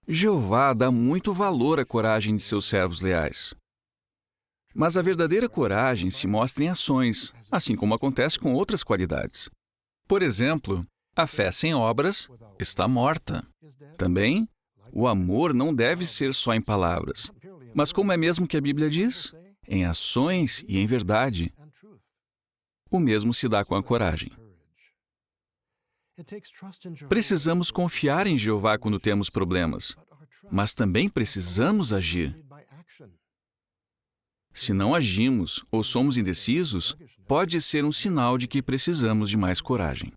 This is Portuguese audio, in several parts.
Jeová dá muito valor à coragem de seus servos leais. Mas a verdadeira coragem se mostra em ações, assim como acontece com outras qualidades. Por exemplo, a fé sem obras está morta. Também, o amor não deve ser só em palavras, mas como é mesmo que a Bíblia diz? Em ações e em verdade. O mesmo se dá com a coragem. Precisamos confiar em Jeová quando temos problemas, mas também precisamos agir. Se não agimos ou somos indecisos, pode ser um sinal de que precisamos de mais coragem.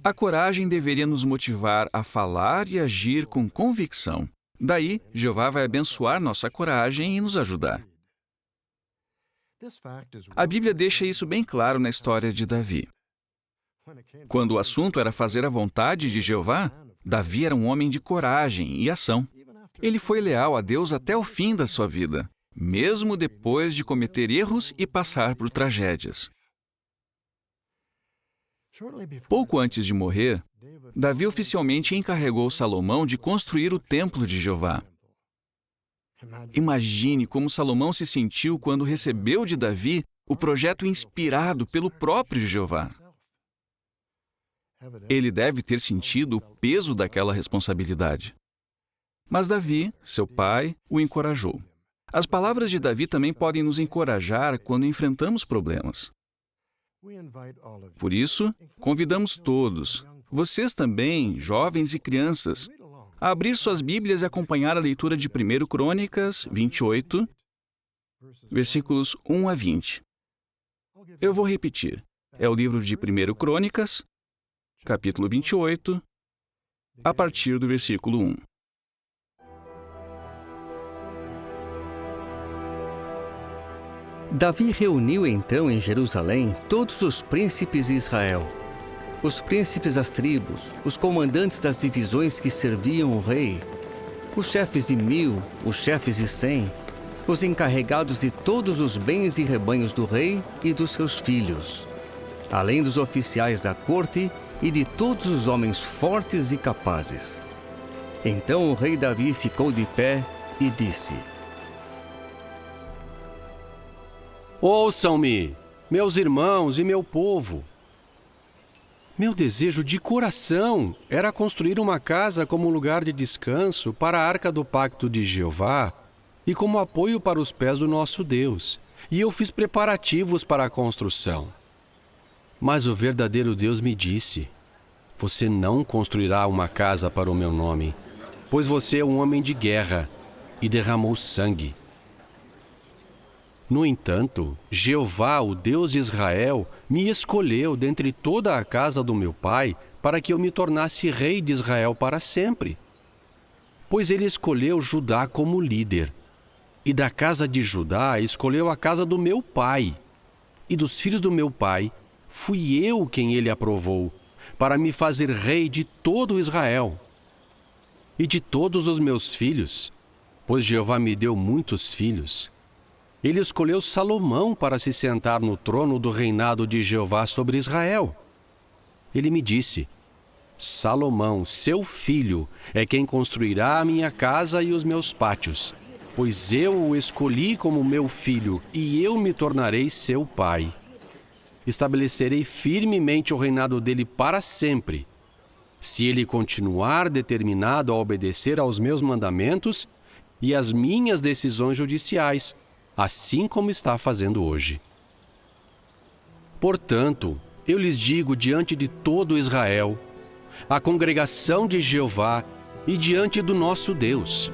A coragem deveria nos motivar a falar e agir com convicção. Daí, Jeová vai abençoar nossa coragem e nos ajudar. A Bíblia deixa isso bem claro na história de Davi. Quando o assunto era fazer a vontade de Jeová, Davi era um homem de coragem e ação. Ele foi leal a Deus até o fim da sua vida, mesmo depois de cometer erros e passar por tragédias. Pouco antes de morrer, Davi oficialmente encarregou Salomão de construir o templo de Jeová. Imagine como Salomão se sentiu quando recebeu de Davi o projeto inspirado pelo próprio Jeová. Ele deve ter sentido o peso daquela responsabilidade. Mas Davi, seu pai, o encorajou. As palavras de Davi também podem nos encorajar quando enfrentamos problemas. Por isso, convidamos todos, vocês também, jovens e crianças, a abrir suas Bíblias e acompanhar a leitura de 1 Crônicas 28, versículos 1 a 20. Eu vou repetir. É o livro de 1 Crônicas, capítulo 28, a partir do versículo 1. Davi reuniu então em Jerusalém todos os príncipes de Israel, os príncipes das tribos, os comandantes das divisões que serviam o rei, os chefes de 1000, os chefes de 100, os encarregados de todos os bens e rebanhos do rei e dos seus filhos, além dos oficiais da corte e de todos os homens fortes e capazes. Então o rei Davi ficou de pé e disse: Ouçam-me, meus irmãos e meu povo. Meu desejo de coração era construir uma casa como lugar de descanso para a arca do pacto de Jeová e como apoio para os pés do nosso Deus. E eu fiz preparativos para a construção. Mas o verdadeiro Deus me disse: você não construirá uma casa para o meu nome, pois você é um homem de guerra e derramou sangue. No entanto, Jeová, o Deus de Israel, me escolheu dentre toda a casa do meu pai para que eu me tornasse rei de Israel para sempre. Pois ele escolheu Judá como líder, e da casa de Judá escolheu a casa do meu pai. E dos filhos do meu pai, fui eu quem ele aprovou, para me fazer rei de todo Israel. E de todos os meus filhos, pois Jeová me deu muitos filhos, ele escolheu Salomão para se sentar no trono do reinado de Jeová sobre Israel. Ele me disse: Salomão, seu filho, é quem construirá a minha casa e os meus pátios, pois eu o escolhi como meu filho e eu me tornarei seu pai. Estabelecerei firmemente o reinado dele para sempre. Se ele continuar determinado a obedecer aos meus mandamentos e às minhas decisões judiciais, assim como está fazendo hoje. Portanto, eu lhes digo diante de todo Israel, a congregação de Jeová e diante do nosso Deus: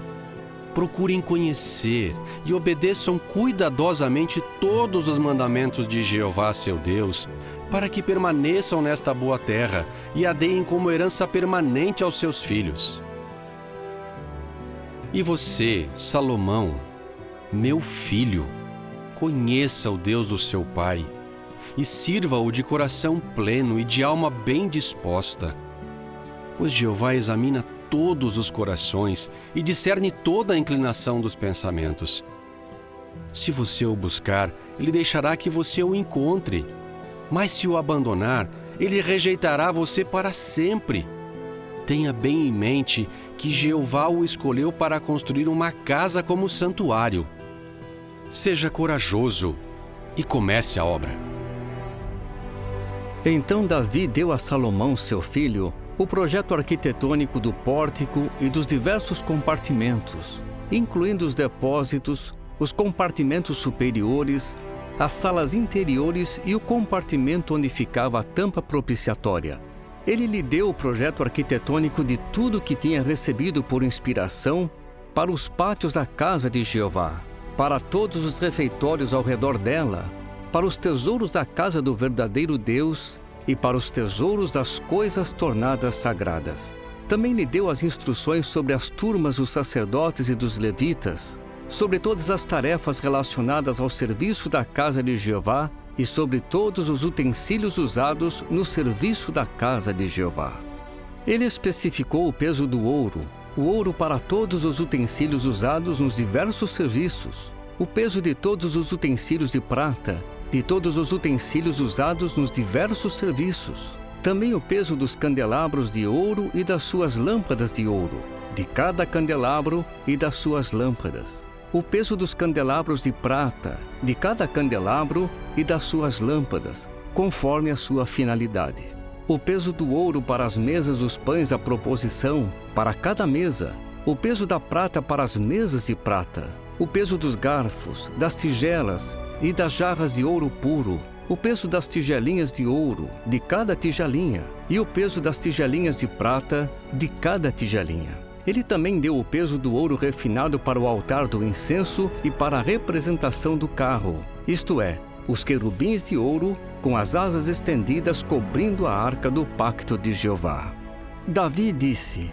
procurem conhecer e obedeçam cuidadosamente todos os mandamentos de Jeová, seu Deus, para que permaneçam nesta boa terra e a deem como herança permanente aos seus filhos. E você, Salomão, meu filho, conheça o Deus do seu pai e sirva-o de coração pleno e de alma bem disposta, pois Jeová examina todos os corações e discerne toda a inclinação dos pensamentos. Se você o buscar, ele deixará que você o encontre, mas se o abandonar, ele rejeitará você para sempre. tenha bem em mente que Jeová o escolheu para construir uma casa como santuário. Seja corajoso e comece a obra. Então Davi deu a Salomão, seu filho, o projeto arquitetônico do pórtico e dos diversos compartimentos, incluindo os depósitos, os compartimentos superiores, as salas interiores e o compartimento onde ficava a tampa propiciatória. Ele lhe deu o projeto arquitetônico de tudo que tinha recebido por inspiração para os pátios da casa de Jeová, para todos os refeitórios ao redor dela, para os tesouros da casa do verdadeiro Deus e para os tesouros das coisas tornadas sagradas. Também lhe deu as instruções sobre as turmas dos sacerdotes e dos levitas, sobre todas as tarefas relacionadas ao serviço da casa de Jeová e sobre todos os utensílios usados no serviço da casa de Jeová. Ele especificou o peso do ouro, o ouro para todos os utensílios usados nos diversos serviços, o peso de todos os utensílios de prata, de todos os utensílios usados nos diversos serviços, também o peso dos candelabros de ouro e das suas lâmpadas de ouro, de cada candelabro e das suas lâmpadas, o peso dos candelabros de prata, de cada candelabro e das suas lâmpadas, conforme a sua finalidade. O peso do ouro para as mesas dos pães à proposição, para cada mesa, o peso da prata para as mesas de prata, o peso dos garfos, das tigelas e das jarras de ouro puro, o peso das tigelinhas de ouro, de cada tigelinha, e o peso das tigelinhas de prata, de cada tigelinha. Ele também deu o peso do ouro refinado para o altar do incenso e para a representação do carro, isto é, os querubins de ouro com as asas estendidas cobrindo a arca do pacto de Jeová. Davi disse: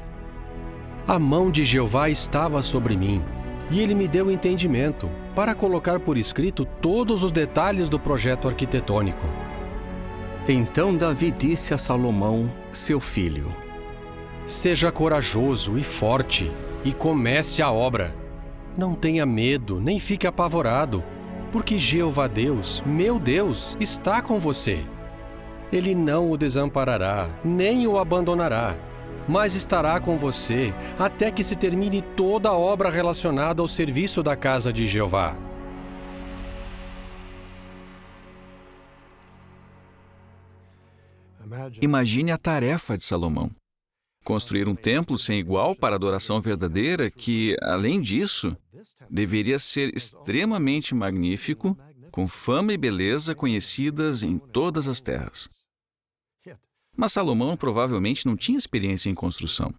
A mão de Jeová estava sobre mim, e ele me deu entendimento para colocar por escrito todos os detalhes do projeto arquitetônico. Então Davi disse a Salomão, seu filho: Seja corajoso e forte, e comece a obra. Não tenha medo, nem fique apavorado, porque Jeová Deus, meu Deus, está com você. Ele não o desamparará, nem o abandonará, mas estará com você até que se termine toda a obra relacionada ao serviço da casa de Jeová. Imagine a tarefa de Salomão. Construir um templo sem igual para a adoração verdadeira que, além disso, deveria ser extremamente magnífico, com fama e beleza conhecidas em todas as terras. Mas Salomão provavelmente não tinha experiência em construção.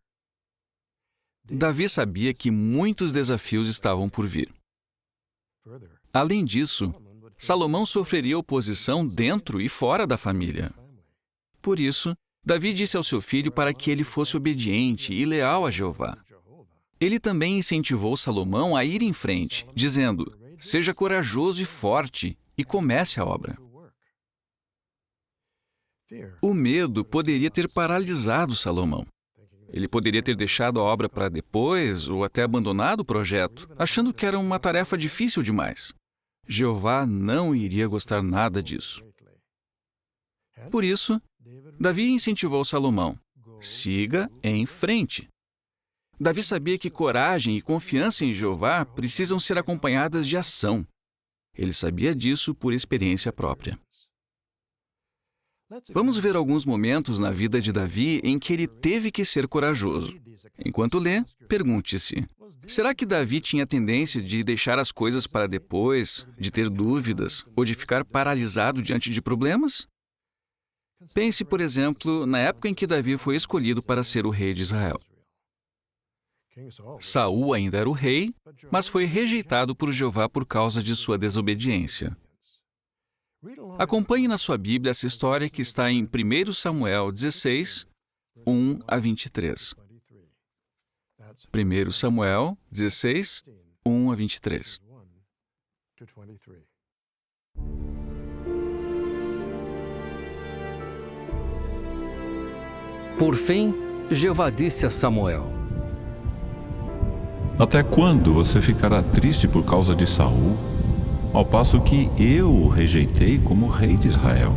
Davi sabia que muitos desafios estavam por vir. Além disso, Salomão sofreria oposição dentro e fora da família. Por isso, Davi disse ao seu filho para que ele fosse obediente e leal a Jeová. Ele também incentivou Salomão a ir em frente, dizendo: seja corajoso e forte e comece a obra. O medo poderia ter paralisado Salomão. Ele poderia ter deixado a obra para depois ou até abandonado o projeto, achando que era uma tarefa difícil demais. Jeová não iria gostar nada disso. Por isso, Davi incentivou Salomão: siga em frente. Davi sabia que coragem e confiança em Jeová precisam ser acompanhadas de ação. Ele sabia disso por experiência própria. Vamos ver alguns momentos na vida de Davi em que ele teve que ser corajoso. Enquanto lê, pergunte-se: será que Davi tinha tendência de deixar as coisas para depois, de ter dúvidas ou de ficar paralisado diante de problemas? Pense, por exemplo, na época em que Davi foi escolhido para ser o rei de Israel. Saul ainda era o rei, mas foi rejeitado por Jeová por causa de sua desobediência. Acompanhe na sua Bíblia essa história que está em 1 Samuel 16, 1 a 23. 1 Samuel 16, 1 a 23. Por fim, Jeová disse a Samuel: Até quando você ficará triste por causa de Saul, ao passo que eu o rejeitei como rei de Israel?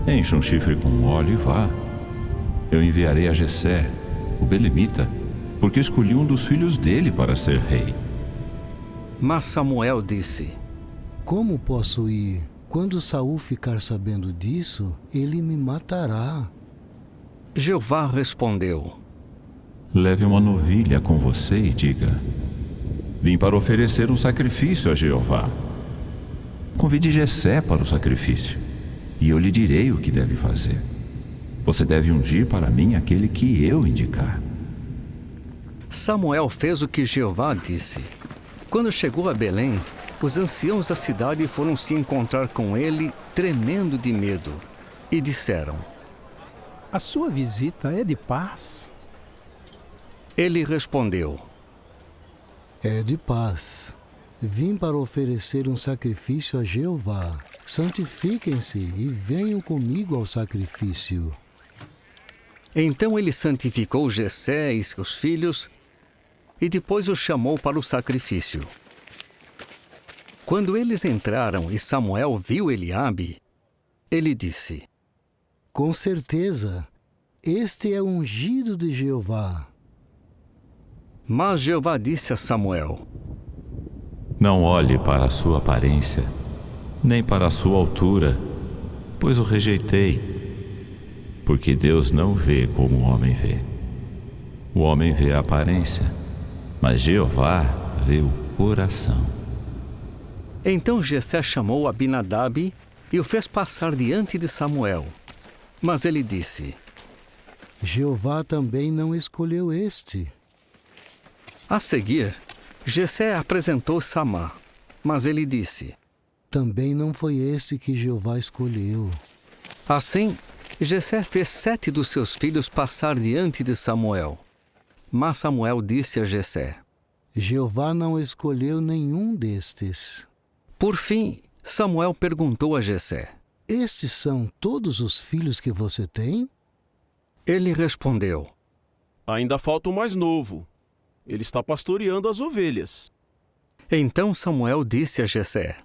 Encha um chifre com óleo e vá. Eu enviarei a Jessé, o belemita, porque escolhi um dos filhos dele para ser rei. Mas Samuel disse: Como posso ir? Quando Saul ficar sabendo disso, ele me matará. Jeová respondeu: Leve uma novilha com você e diga: Vim para oferecer um sacrifício a Jeová. Convide Jessé para o sacrifício, e eu lhe direi o que deve fazer. Você deve ungir para mim aquele que eu indicar. Samuel fez o que Jeová disse. Quando chegou a Belém, os anciãos da cidade foram se encontrar com ele, tremendo de medo, e disseram: A sua visita é de paz? Ele respondeu: É de paz. Vim para oferecer um sacrifício a Jeová. Santifiquem-se e venham comigo ao sacrifício. Então ele santificou Jessé e seus filhos, e depois os chamou para o sacrifício. Quando eles entraram e Samuel viu Eliabe, ele disse: Com certeza, este é o ungido de Jeová. Mas Jeová disse a Samuel: Não olhe para a sua aparência, nem para a sua altura, pois o rejeitei. Porque Deus não vê como o homem vê. O homem vê a aparência, mas Jeová vê o coração. Então Jessé chamou Abinadab e o fez passar diante de Samuel. Mas ele disse: Jeová também não escolheu este. A seguir, Jessé apresentou Samá, mas ele disse: Também não foi este que Jeová escolheu. Assim, Jessé fez 7 dos seus filhos passar diante de Samuel. Mas Samuel disse a Jessé: Jeová não escolheu nenhum destes. Por fim, Samuel perguntou a Jessé: Estes são todos os filhos que você tem? Ele respondeu: Ainda falta o mais novo. Ele está pastoreando as ovelhas. Então Samuel disse a Jessé: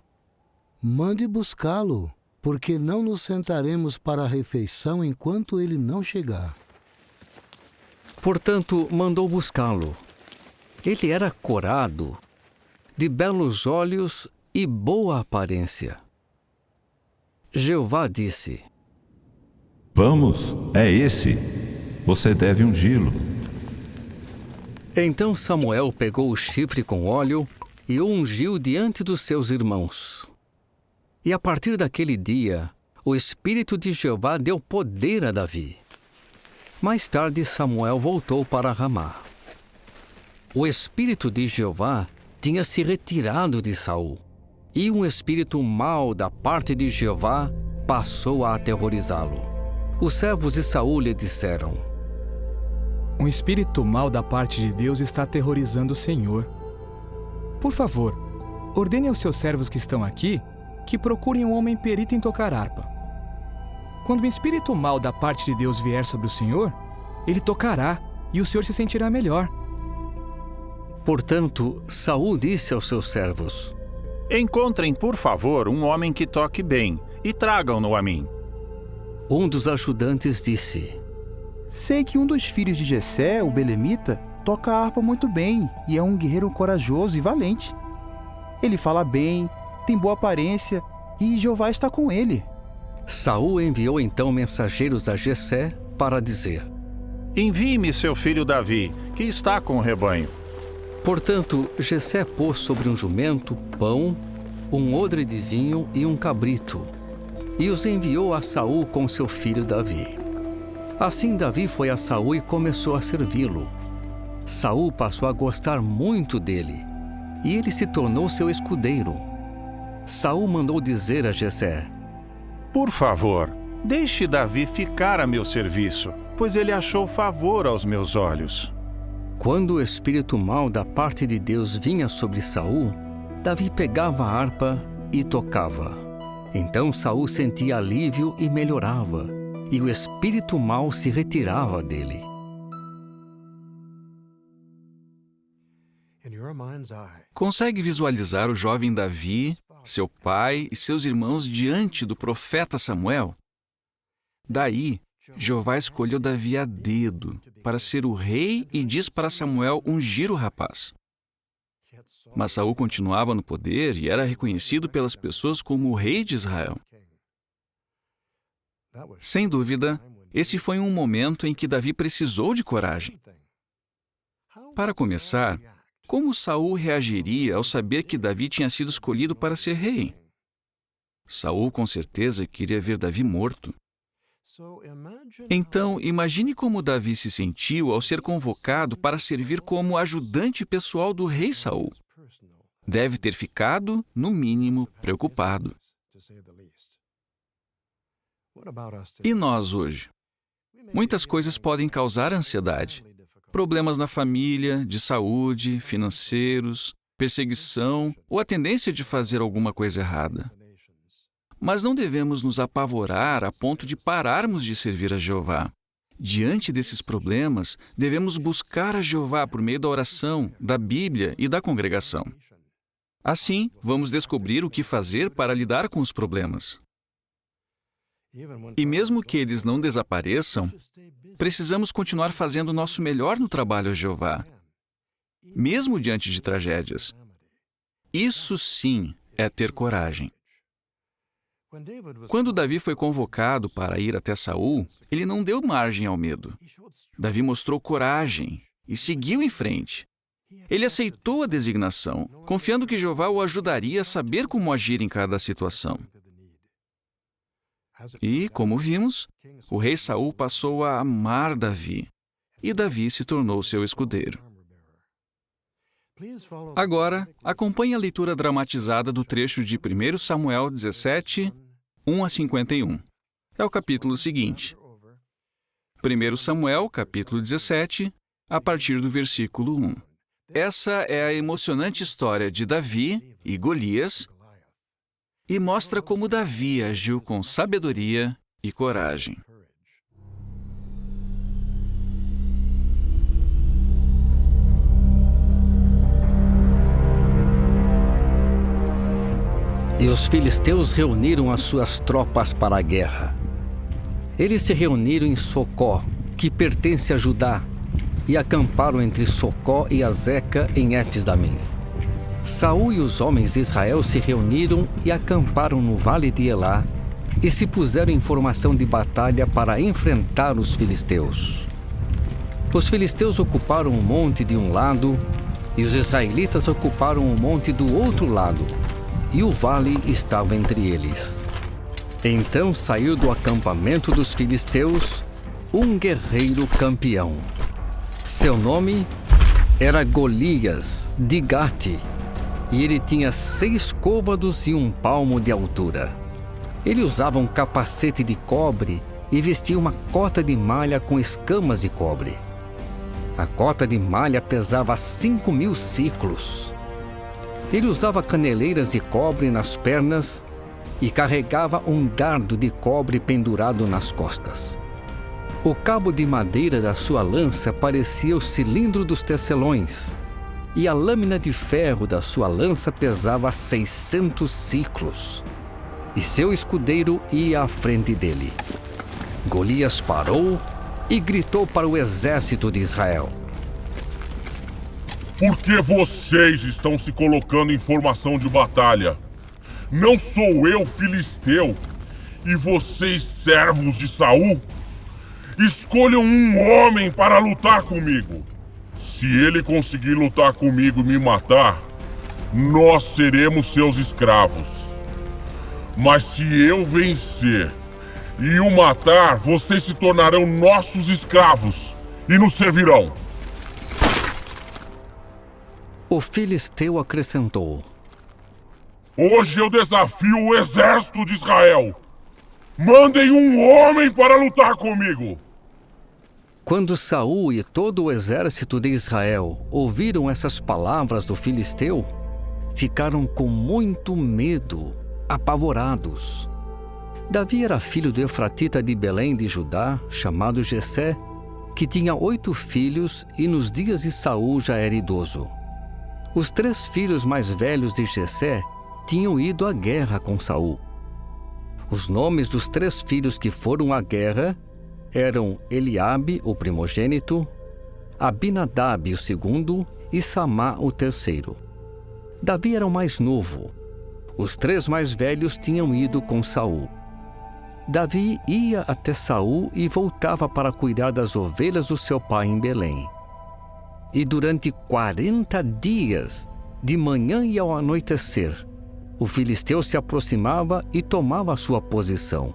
Mande buscá-lo, porque não nos sentaremos para a refeição enquanto ele não chegar. Portanto, mandou buscá-lo. Ele era corado, de belos olhos e boa aparência. Jeová disse: Vamos, é esse. Você deve ungí-lo. Então Samuel pegou o chifre com óleo e o ungiu diante dos seus irmãos. E a partir daquele dia, o Espírito de Jeová deu poder a Davi. Mais tarde, Samuel voltou para Ramá. O Espírito de Jeová tinha se retirado de Saul, e um espírito mau da parte de Jeová passou a aterrorizá-lo. Os servos de Saul lhe disseram: Um espírito mau da parte de Deus está aterrorizando o Senhor. Por favor, ordene aos seus servos que estão aqui que procurem um homem perito em tocar harpa. Quando o espírito mau da parte de Deus vier sobre o Senhor, ele tocará e o Senhor se sentirá melhor. Portanto, Saul disse aos seus servos: Encontrem, por favor, um homem que toque bem e tragam-no a mim. Um dos ajudantes disse: Sei que um dos filhos de Jessé, o belemita, toca a harpa muito bem e é um guerreiro corajoso e valente. Ele fala bem, tem boa aparência e Jeová está com ele. Saul enviou então mensageiros a Jessé para dizer: Envie-me seu filho Davi, que está com o rebanho. Portanto, Jessé pôs sobre um jumento pão, um odre de vinho e um cabrito, e os enviou a Saul com seu filho Davi. Assim Davi foi a Saul e começou a servi-lo. Saul passou a gostar muito dele, e ele se tornou seu escudeiro. Saul mandou dizer a Jessé: Por favor, deixe Davi ficar a meu serviço, pois ele achou favor aos meus olhos. Quando o espírito mau da parte de Deus vinha sobre Saul, Davi pegava a harpa e tocava. Então Saul sentia alívio e melhorava, e o espírito mau se retirava dele. Consegue visualizar o jovem Davi, seu pai e seus irmãos diante do profeta Samuel? Daí, Jeová escolheu Davi a dedo para ser o rei e diz para Samuel ungir o rapaz. Mas Saul continuava no poder e era reconhecido pelas pessoas como o rei de Israel. Sem dúvida, esse foi um momento em que Davi precisou de coragem. Para começar, como Saul reagiria ao saber que Davi tinha sido escolhido para ser rei? Saul com certeza queria ver Davi morto. Então, imagine como Davi se sentiu ao ser convocado para servir como ajudante pessoal do rei Saul. Deve ter ficado, no mínimo, preocupado. E nós hoje? Muitas coisas podem causar ansiedade. Problemas na família, de saúde, financeiros, perseguição ou a tendência de fazer alguma coisa errada. Mas não devemos nos apavorar a ponto de pararmos de servir a Jeová. Diante desses problemas, devemos buscar a Jeová por meio da oração, da Bíblia e da congregação. Assim, vamos descobrir o que fazer para lidar com os problemas. E mesmo que eles não desapareçam, precisamos continuar fazendo o nosso melhor no trabalho a Jeová, mesmo diante de tragédias. Isso sim é ter coragem. Quando Davi foi convocado para ir até Saul, ele não deu margem ao medo. Davi mostrou coragem e seguiu em frente. Ele aceitou a designação, confiando que Jeová o ajudaria a saber como agir em cada situação. E, como vimos, o rei Saul passou a amar Davi, e Davi se tornou seu escudeiro. Agora, acompanhe a leitura dramatizada do trecho de 1 Samuel 17, 1 a 51. É o capítulo seguinte. 1 Samuel, capítulo 17, a partir do versículo 1. Essa é a emocionante história de Davi e Golias e mostra como Davi agiu com sabedoria e coragem. E os filisteus reuniram as suas tropas para a guerra. Eles se reuniram em Socó, que pertence a Judá, e acamparam entre Socó e Azeca em Éfes-damim. Saul e os homens de Israel se reuniram e acamparam no vale de Elá e se puseram em formação de batalha para enfrentar os filisteus. Os filisteus ocuparam um monte de um lado e os israelitas ocuparam um monte do outro lado, e o vale estava entre eles. Então saiu do acampamento dos filisteus um guerreiro campeão. Seu nome era Golias, de Gate, e ele tinha 6 côvados e 1 palmo de altura. Ele usava um capacete de cobre e vestia uma cota de malha com escamas de cobre. A cota de malha pesava 5.000 ciclos. Ele usava caneleiras de cobre nas pernas e carregava um dardo de cobre pendurado nas costas. O cabo de madeira da sua lança parecia o cilindro dos tecelões, e a lâmina de ferro da sua lança pesava 600 ciclos. E seu escudeiro ia à frente dele. Golias parou e gritou para o exército de Israel: Por que vocês estão se colocando em formação de batalha? Não sou eu filisteu, e vocês servos de Saul? Escolham um homem para lutar comigo. Se ele conseguir lutar comigo e me matar, nós seremos seus escravos. Mas se eu vencer e o matar, vocês se tornarão nossos escravos e nos servirão. O filisteu acrescentou: Hoje eu desafio o exército de Israel. Mandem um homem para lutar comigo. Quando Saul e todo o exército de Israel ouviram essas palavras do filisteu, ficaram com muito medo, apavorados. Davi era filho do Efratita de Belém de Judá, chamado Jessé, que tinha 8 filhos e nos dias de Saul já era idoso. Os 3 filhos mais velhos de Jessé tinham ido à guerra com Saul. Os nomes dos 3 filhos que foram à guerra eram Eliabe, o primogênito, Abinadab, o segundo, e Samá, o terceiro. Davi era o mais novo. Os 3 mais velhos tinham ido com Saul. Davi ia até Saul e voltava para cuidar das ovelhas do seu pai em Belém. E durante 40 dias, de manhã e ao anoitecer, o filisteu se aproximava e tomava a sua posição.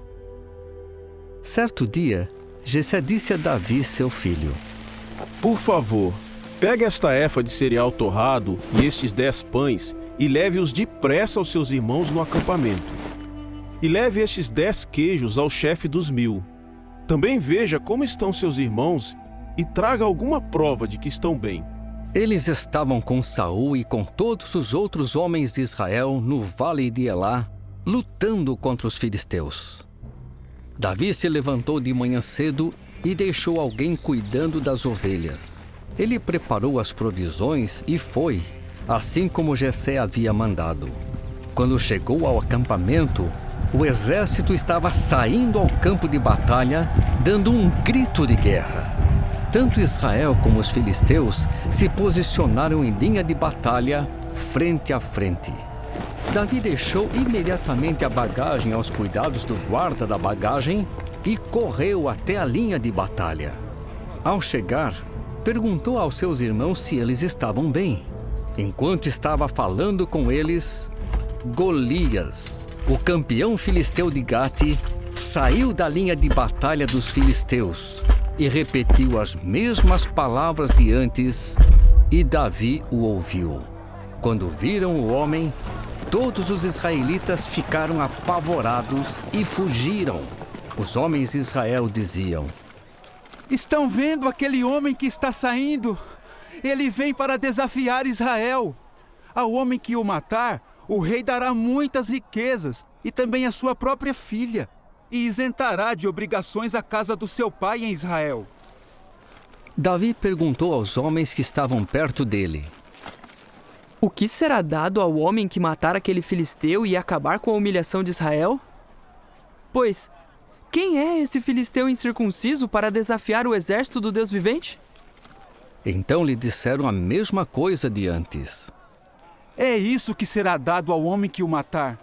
Certo dia, Jessé disse a Davi, seu filho: Por favor, pegue esta efa de cereal torrado e estes 10 pães e leve-os depressa aos seus irmãos no acampamento. E leve estes 10 queijos ao chefe dos 1000. Também veja como estão seus irmãos e traga alguma prova de que estão bem. Eles estavam com Saul e com todos os outros homens de Israel no vale de Elá, lutando contra os filisteus. Davi se levantou de manhã cedo e deixou alguém cuidando das ovelhas. Ele preparou as provisões e foi, assim como Jessé havia mandado. Quando chegou ao acampamento, o exército estava saindo ao campo de batalha, dando um grito de guerra. Tanto Israel como os filisteus se posicionaram em linha de batalha, frente a frente. Davi deixou imediatamente a bagagem aos cuidados do guarda da bagagem e correu até a linha de batalha. Ao chegar, perguntou aos seus irmãos se eles estavam bem. Enquanto estava falando com eles, Golias, o campeão filisteu de Gate, saiu da linha de batalha dos filisteus e repetiu as mesmas palavras de antes, e Davi o ouviu. Quando viram o homem, todos os israelitas ficaram apavorados e fugiram. Os homens de Israel diziam: Estão vendo aquele homem que está saindo? Ele vem para desafiar Israel. Ao homem que o matar, o rei dará muitas riquezas e também a sua própria filha, e isentará de obrigações a casa do seu pai em Israel. Davi perguntou aos homens que estavam perto dele: O que será dado ao homem que matar aquele filisteu e acabar com a humilhação de Israel? Pois, quem é esse filisteu incircunciso para desafiar o exército do Deus vivente? Então lhe disseram a mesma coisa de antes. É isso que será dado ao homem que o matar.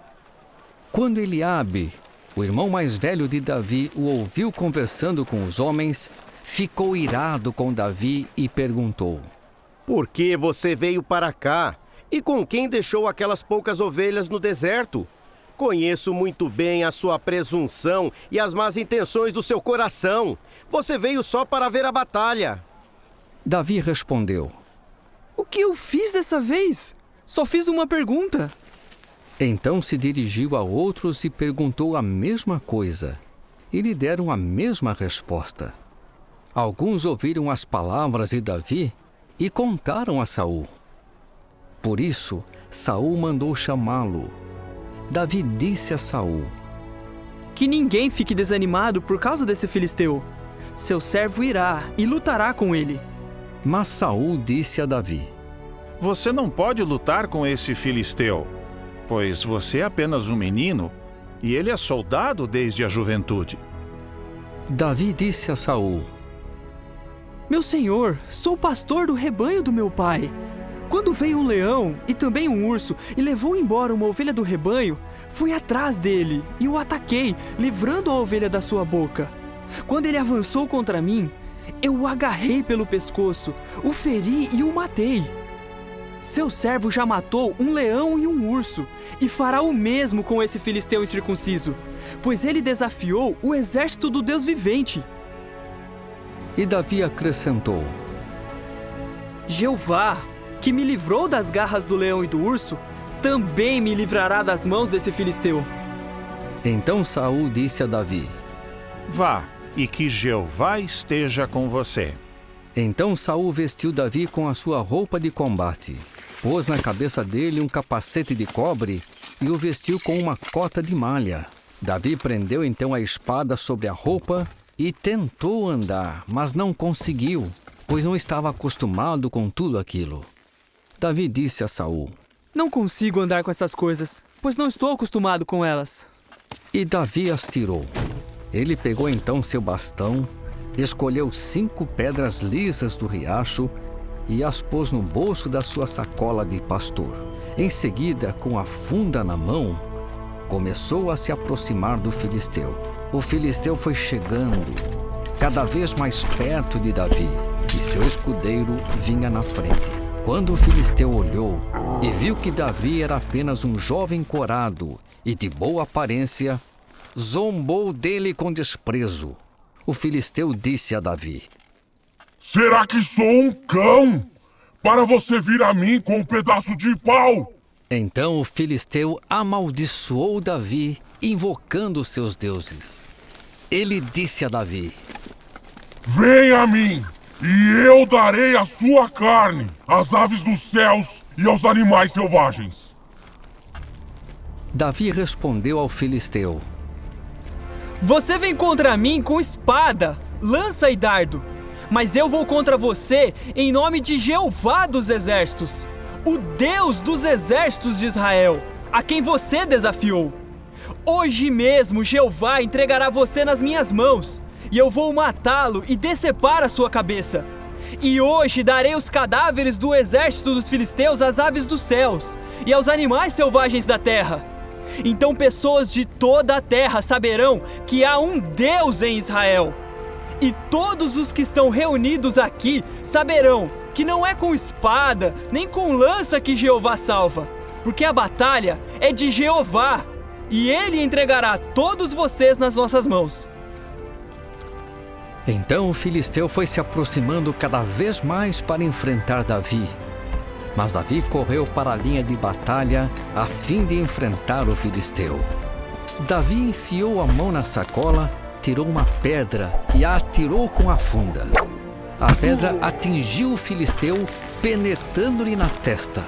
Quando Eliabe, o irmão mais velho de Davi, o ouviu conversando com os homens, ficou irado com Davi e perguntou: Por que você veio para cá? E com quem deixou aquelas poucas ovelhas no deserto? Conheço muito bem a sua presunção e as más intenções do seu coração. Você veio só para ver a batalha. Davi respondeu: O que eu fiz dessa vez? Só fiz uma pergunta. Então se dirigiu a outros e perguntou a mesma coisa, e lhe deram a mesma resposta. Alguns ouviram as palavras de Davi e contaram a Saul. Por isso, Saul mandou chamá-lo. Davi disse a Saul: Que ninguém fique desanimado por causa desse filisteu. Seu servo irá e lutará com ele. Mas Saul disse a Davi: Você não pode lutar com esse filisteu, pois você é apenas um menino e ele é soldado desde a juventude. Davi disse a Saul: Meu senhor, sou pastor do rebanho do meu pai. Quando veio um leão e também um urso e levou embora uma ovelha do rebanho, fui atrás dele e o ataquei, livrando a ovelha da sua boca. Quando ele avançou contra mim, eu o agarrei pelo pescoço, o feri e o matei. Seu servo já matou um leão e um urso, e fará o mesmo com esse filisteu incircunciso, pois ele desafiou o exército do Deus vivente. E Davi acrescentou: Jeová, que me livrou das garras do leão e do urso, também me livrará das mãos desse filisteu. Então Saul disse a Davi: Vá, e que Jeová esteja com você. Então Saul vestiu Davi com a sua roupa de combate, pôs na cabeça dele um capacete de cobre e o vestiu com uma cota de malha. Davi prendeu então a espada sobre a roupa e tentou andar, mas não conseguiu, pois não estava acostumado com tudo aquilo. Davi disse a Saul: Não consigo andar com essas coisas, pois não estou acostumado com elas. E Davi as tirou. Ele pegou então seu bastão, escolheu 5 pedras lisas do riacho e as pôs no bolso da sua sacola de pastor. Em seguida, com a funda na mão, começou a se aproximar do filisteu. O filisteu foi chegando cada vez mais perto de Davi e seu escudeiro vinha na frente. Quando o filisteu olhou e viu que Davi era apenas um jovem corado e de boa aparência, zombou dele com desprezo. O filisteu disse a Davi: Será que sou um cão para você vir a mim com um pedaço de pau? Então o filisteu amaldiçoou Davi, invocando seus deuses. Ele disse a Davi: Venha a mim, e eu darei a sua carne às aves dos céus e aos animais selvagens. Davi respondeu ao filisteu: Você vem contra mim com espada, lança e dardo, mas eu vou contra você em nome de Jeová dos exércitos, o Deus dos exércitos de Israel, a quem você desafiou. Hoje mesmo Jeová entregará você nas minhas mãos, e eu vou matá-lo e decepar a sua cabeça. E hoje darei os cadáveres do exército dos filisteus às aves dos céus e aos animais selvagens da terra. Então pessoas de toda a terra saberão que há um Deus em Israel. E todos os que estão reunidos aqui saberão que não é com espada nem com lança que Jeová salva, porque a batalha é de Jeová, e ele entregará todos vocês nas nossas mãos. Então o filisteu foi se aproximando cada vez mais para enfrentar Davi. Mas Davi correu para a linha de batalha a fim de enfrentar o filisteu. Davi enfiou a mão na sacola, tirou uma pedra e a atirou com a funda. A pedra atingiu o filisteu, penetrando-lhe na testa,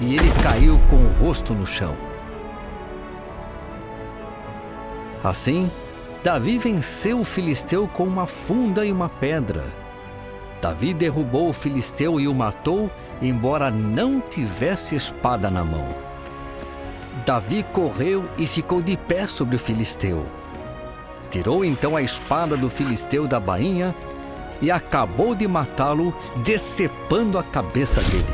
e ele caiu com o rosto no chão. Assim, Davi venceu o filisteu com uma funda e uma pedra. Davi derrubou o filisteu e o matou, embora não tivesse espada na mão. Davi correu e ficou de pé sobre o filisteu. Tirou então a espada do filisteu da bainha e acabou de matá-lo, decepando a cabeça dele.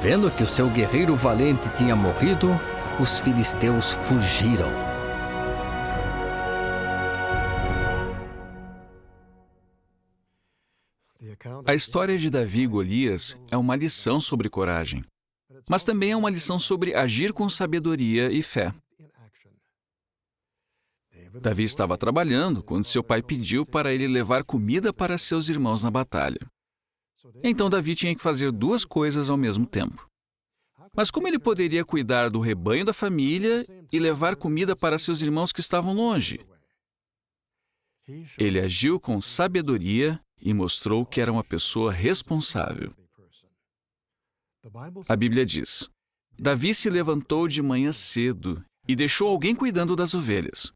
Vendo que o seu guerreiro valente tinha morrido, os filisteus fugiram. A história de Davi e Golias é uma lição sobre coragem, mas também é uma lição sobre agir com sabedoria e fé. Davi estava trabalhando quando seu pai pediu para ele levar comida para seus irmãos na batalha. Então Davi tinha que fazer 2 coisas ao mesmo tempo. Mas como ele poderia cuidar do rebanho da família e levar comida para seus irmãos que estavam longe? Ele agiu com sabedoria e mostrou que era uma pessoa responsável. A Bíblia diz: Davi se levantou de manhã cedo e deixou alguém cuidando das ovelhas.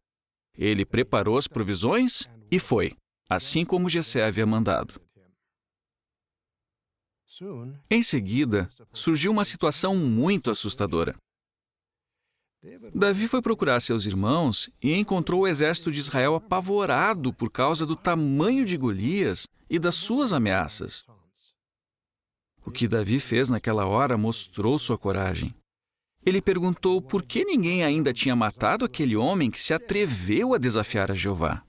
Ele preparou as provisões e foi, assim como Jessé havia mandado. Em seguida, surgiu uma situação muito assustadora. Davi foi procurar seus irmãos e encontrou o exército de Israel apavorado por causa do tamanho de Golias e das suas ameaças. O que Davi fez naquela hora mostrou sua coragem. Ele perguntou por que ninguém ainda tinha matado aquele homem que se atreveu a desafiar a Jeová.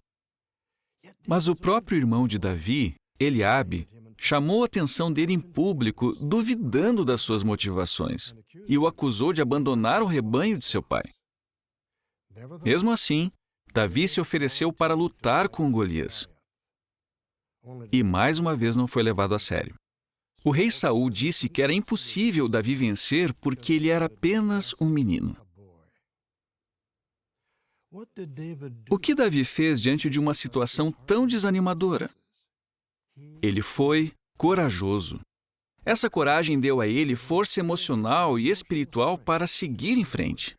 Mas o próprio irmão de Davi, Eliabe, chamou a atenção dele em público, duvidando das suas motivações, e o acusou de abandonar o rebanho de seu pai. Mesmo assim, Davi se ofereceu para lutar com Golias. E mais uma vez não foi levado a sério. O rei Saul disse que era impossível Davi vencer porque ele era apenas um menino. O que Davi fez diante de uma situação tão desanimadora? Ele foi corajoso. Essa coragem deu a ele força emocional e espiritual para seguir em frente.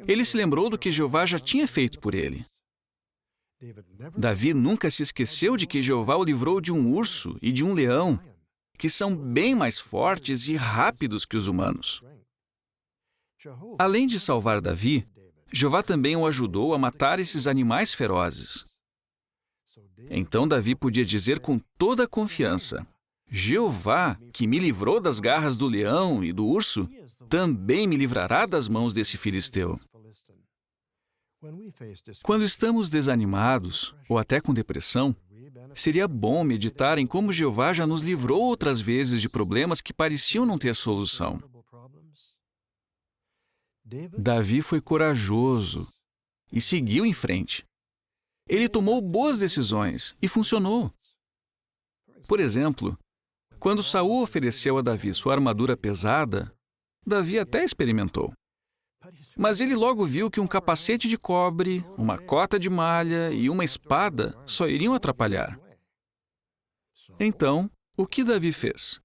Ele se lembrou do que Jeová já tinha feito por ele. Davi nunca se esqueceu de que Jeová o livrou de um urso e de um leão, que são bem mais fortes e rápidos que os humanos. Além de salvar Davi, Jeová também o ajudou a matar esses animais ferozes. Então Davi podia dizer com toda a confiança: Jeová, que me livrou das garras do leão e do urso, também me livrará das mãos desse filisteu. Quando estamos desanimados ou até com depressão, seria bom meditar em como Jeová já nos livrou outras vezes de problemas que pareciam não ter solução. Davi foi corajoso e seguiu em frente. Ele tomou boas decisões e funcionou. Por exemplo, quando Saul ofereceu a Davi sua armadura pesada, Davi até experimentou. Mas ele logo viu que um capacete de cobre, uma cota de malha e uma espada só iriam atrapalhar. Então, o que Davi fez?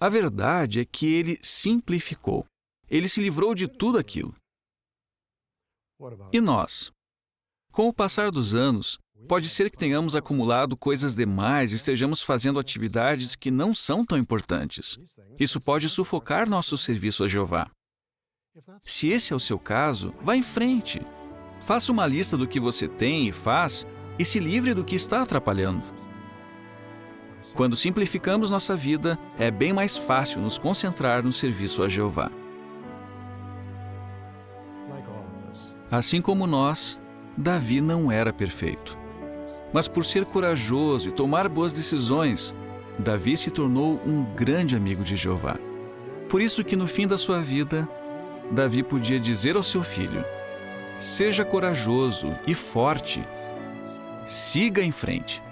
A verdade é que ele simplificou. Ele se livrou de tudo aquilo. E nós? Com o passar dos anos, pode ser que tenhamos acumulado coisas demais e estejamos fazendo atividades que não são tão importantes. Isso pode sufocar nosso serviço a Jeová. Se esse é o seu caso, vá em frente. Faça uma lista do que você tem e faz e se livre do que está atrapalhando. Quando simplificamos nossa vida, é bem mais fácil nos concentrar no serviço a Jeová. Assim como nós, Davi não era perfeito. Mas por ser corajoso e tomar boas decisões, Davi se tornou um grande amigo de Jeová. Por isso que no fim da sua vida, Davi podia dizer ao seu filho: seja corajoso e forte, siga em frente.